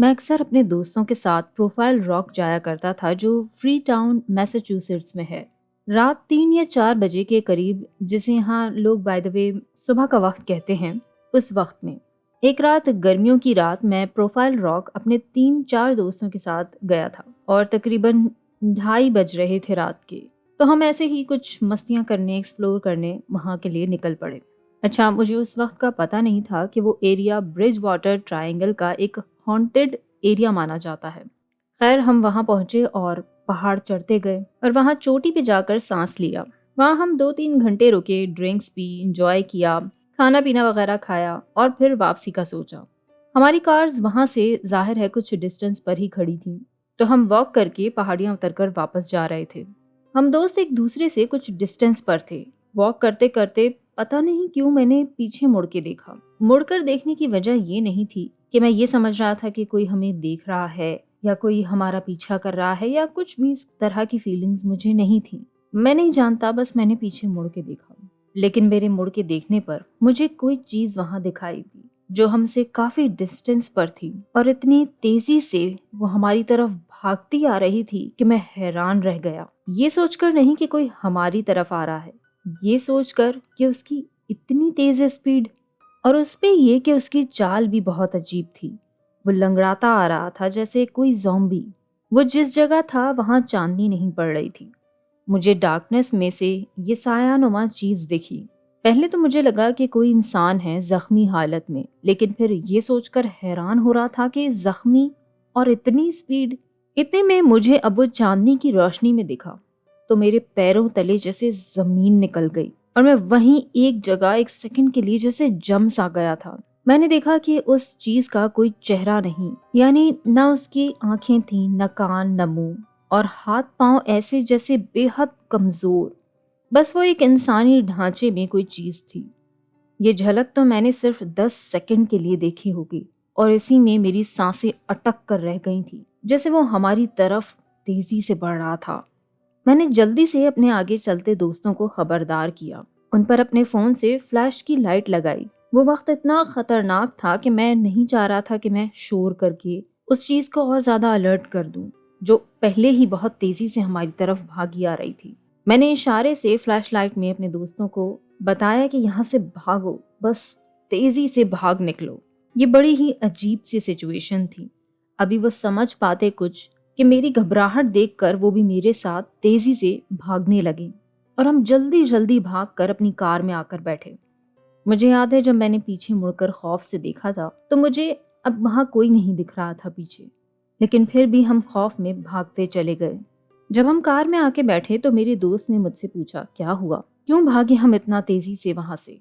میں اکثر اپنے دوستوں کے ساتھ پروفائل راک جایا کرتا تھا جو فری ٹاؤن میساچوسیٹس میں ہے۔ رات 3 یا 4 بجے کے قریب، جسے یہاں لوگ بائی دا وے صبح کا وقت کہتے ہیں، اس وقت میں ایک رات، گرمیوں کی رات، میں پروفائل راک اپنے 3 4 دوستوں کے ساتھ گیا تھا اور تقریباً 2:30 بج رہے تھے رات کے۔ تو ہم ایسے ہی کچھ مستیاں کرنے، ایکسپلور کرنے وہاں کے لیے نکل پڑے۔ اچھا، مجھے اس وقت کا پتہ نہیں تھا کہ وہ ایریا برج واٹر ٹرائنگل کا ایک ہانٹڈ ایریا مانا جاتا ہے۔ خیر، ہم وہاں پہنچے اور پہاڑ چڑھتے گئے اور وہاں چوٹی پہ جا کر سانس لیا۔ وہاں ہم 2 3 گھنٹے رکے، ڈرنکس پی، انجوائے کیا، کھانا پینا وغیرہ کھایا اور پھر واپسی کا سوچا۔ ہماری کارز وہاں سے ظاہر ہے کچھ ڈسٹنس پر ہی کھڑی تھیں، تو ہم واک کر کے پہاڑیاں اتر کر واپس جا رہے تھے۔ ہم دوست ایک دوسرے سے کچھ ڈسٹنس پر تھے۔ واک کرتے کرتے پتہ نہیں کیوں میں نے پیچھے مڑ کے دیکھا۔ مڑ کر دیکھنے کی وجہ یہ نہیں تھی کہ میں یہ سمجھ رہا تھا کہ کوئی ہمیں دیکھ رہا ہے یا کوئی ہمارا پیچھا کر رہا ہے یا کچھ بھی اس طرح کی فیلنگز مجھے نہیں تھیں۔ میں نہیں جانتا، بس میں نے پیچھے مڑ کے دیکھا۔ لیکن میرے مڑ کے دیکھنے پر مجھے کوئی چیز وہاں دکھائی دی جو ہم سے کافی ڈسٹنس پر تھی اور اتنی تیزی سے وہ ہماری طرف بھاگتی آ رہی تھی کہ میں حیران رہ گیا۔ یہ سوچ کر نہیں کہ کوئی ہماری طرف آ رہا ہے، یہ سوچ کر کہ اس کی اتنی تیز اسپیڈ، اور اس پہ یہ کہ اس کی چال بھی بہت عجیب تھی۔ وہ لنگڑاتا آ رہا تھا جیسے کوئی زومبی۔ وہ جس جگہ تھا وہاں چاندنی نہیں پڑ رہی تھی۔ مجھے ڈارکنیس میں سے یہ سایہ نما چیز دکھی۔ پہلے تو مجھے لگا کہ کوئی انسان ہے زخمی حالت میں، لیکن پھر یہ سوچ کر حیران ہو رہا تھا کہ زخمی اور اتنی اسپیڈ۔ اتنے میں مجھے اب وہ چاندنی کی روشنی میں دکھا تو میرے پیروں تلے جیسے زمین نکل گئی اور میں وہیں ایک جگہ 1 سیکنڈ کے لیے جیسے جم سا گیا تھا۔ میں نے دیکھا کہ اس چیز کا کوئی چہرہ نہیں، یعنی نہ اس کی آنکھیں تھیں، نہ کان، نہ منہ، اور ہاتھ پاؤں ایسے جیسے بے حد کمزور۔ بس وہ ایک انسانی ڈھانچے میں کوئی چیز تھی۔ یہ جھلک تو میں نے صرف 10 سیکنڈ کے لیے دیکھی ہوگی، اور اسی میں میری سانسیں اٹک کر رہ گئی تھیں، جیسے وہ ہماری طرف تیزی سے بڑھ رہا تھا۔ میں نے جلدی سے اپنے آگے چلتے دوستوں کو خبردار کیا، ان پر اپنے فون سے فلیش کی لائٹ لگائی۔ وہ وقت اتنا خطرناک تھا کہ میں نہیں چاہ رہا تھا کہ میں شور کر کے اس چیز کو اور زیادہ الرٹ کر دوں جو پہلے ہی بہت تیزی سے ہماری طرف بھاگی آ رہی تھی۔ میں نے اشارے سے فلیش لائٹ میں اپنے دوستوں کو بتایا کہ یہاں سے بھاگو، بس تیزی سے بھاگ نکلو۔ یہ بڑی ہی عجیب سی سچویشن تھی۔ ابھی وہ سمجھ پاتے کچھ کہ میری گھبراہٹ دیکھ کر وہ بھی میرے ساتھ تیزی سے بھاگنے لگیں، اور ہم جلدی جلدی بھاگ کر اپنی کار میں آ کر بیٹھے۔ مجھے یاد ہے جب میں نے پیچھے مڑ کر خوف سے دیکھا تھا تو مجھے اب وہاں کوئی نہیں دکھ رہا تھا پیچھے، لیکن پھر بھی ہم خوف میں بھاگتے چلے گئے۔ جب ہم کار میں آ کے بیٹھے تو میرے دوست نے مجھ سے پوچھا، کیا ہوا، کیوں بھاگے ہم اتنا تیزی سے وہاں سے؟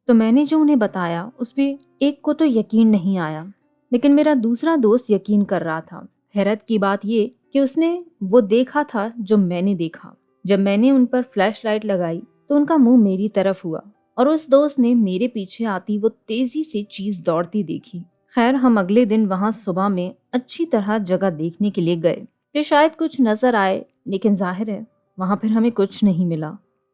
تو میں نے جو انہیں بتایا اس پہ ایک کو تو یقین نہیں آیا، لیکن میرا دوسرا دوست یقین کر رہا تھا۔ حیرت کی بات یہ کہ اس نے وہ دیکھا تھا جو میں نے دیکھا۔ جب میں نے ان پر فلیش لائٹ لگائی تو ان کا منہ میری طرف ہوا، اور اس دوست نے میرے پیچھے آتی وہ تیزی سے چیز دوڑتی دیکھی۔ خیر، ہم اگلے دن وہاں صبح میں اچھی طرح جگہ دیکھنے کے لیے گئے کہ شاید کچھ نظر آئے، لیکن ظاہر ہے وہاں پھر ہمیں کچھ نہیں ملا۔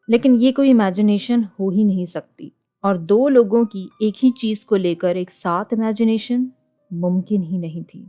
لیکن یہ کوئی امیجنیشن ہو ہی نہیں سکتی، اور 2 لوگوں کی ایک ہی چیز کو لے کر ایک ساتھ امیجنیشن ممکن ہی نہیں تھی۔